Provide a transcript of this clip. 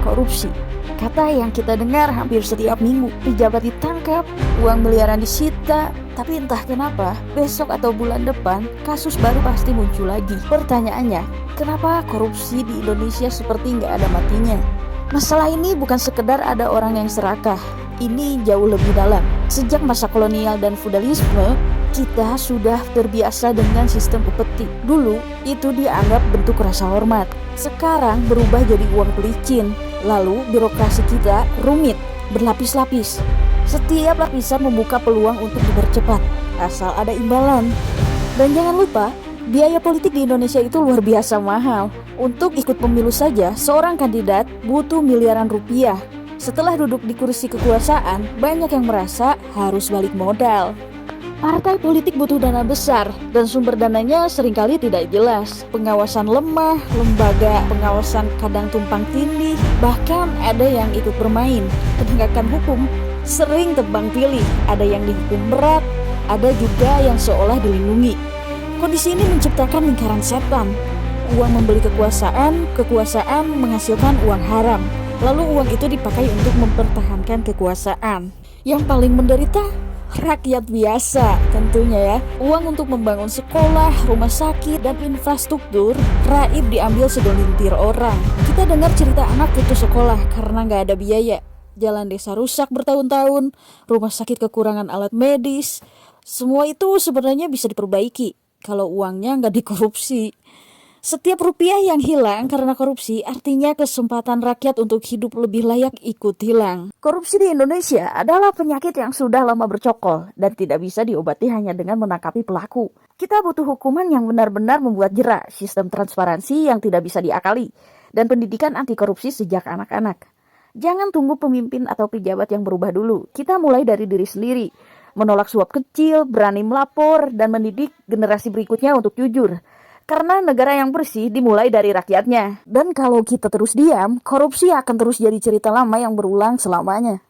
korupsi. Kata yang kita dengar hampir setiap minggu. Pejabat ditangkap, uang miliaran disita, tapi entah kenapa besok atau bulan depan kasus baru pasti muncul lagi. Pertanyaannya, kenapa korupsi di Indonesia seperti nggak ada matinya? Masalah ini bukan sekedar ada orang yang serakah. Ini jauh lebih dalam. Sejak masa kolonial dan feudalisme, kita sudah terbiasa dengan sistem upeti. Dulu itu dianggap bentuk rasa hormat. Sekarang berubah jadi uang pelicin. Lalu birokrasi kita rumit, berlapis-lapis. Setiap lapisan membuka peluang untuk dipercepat, asal ada imbalan. Dan jangan lupa, biaya politik di Indonesia itu luar biasa mahal. Untuk ikut pemilu saja, seorang kandidat butuh miliaran rupiah. Setelah duduk di kursi kekuasaan, banyak yang merasa harus balik modal. Partai politik butuh dana besar dan sumber dananya seringkali tidak jelas. Pengawasan lemah, lembaga pengawasan kadang tumpang tindih, bahkan ada yang ikut bermain. Penegakan hukum sering tebang pilih, ada yang dihukum berat, ada juga yang seolah dilindungi. Kondisi ini menciptakan lingkaran setan. Uang membeli kekuasaan, kekuasaan menghasilkan uang haram. Lalu uang itu dipakai untuk mempertahankan kekuasaan. Yang paling menderita rakyat biasa tentunya ya. Uang untuk membangun sekolah, rumah sakit, dan infrastruktur raib diambil segelintir orang. Kita dengar cerita anak putus sekolah karena nggak ada biaya. Jalan desa rusak bertahun-tahun, rumah sakit kekurangan alat medis. Semua itu sebenarnya bisa diperbaiki kalau uangnya nggak dikorupsi. Setiap rupiah yang hilang karena korupsi artinya kesempatan rakyat untuk hidup lebih layak ikut hilang. Korupsi di Indonesia adalah penyakit yang sudah lama bercokol dan tidak bisa diobati hanya dengan menangkapi pelaku. Kita butuh hukuman yang benar-benar membuat jera, sistem transparansi yang tidak bisa diakali, dan pendidikan anti korupsi sejak anak-anak. Jangan tunggu pemimpin atau pejabat yang berubah dulu. Kita mulai dari diri sendiri, menolak suap kecil, berani melapor, dan mendidik generasi berikutnya untuk jujur. Karena negara yang bersih dimulai dari rakyatnya. Dan kalau kita terus diam, korupsi akan terus jadi cerita lama yang berulang selamanya.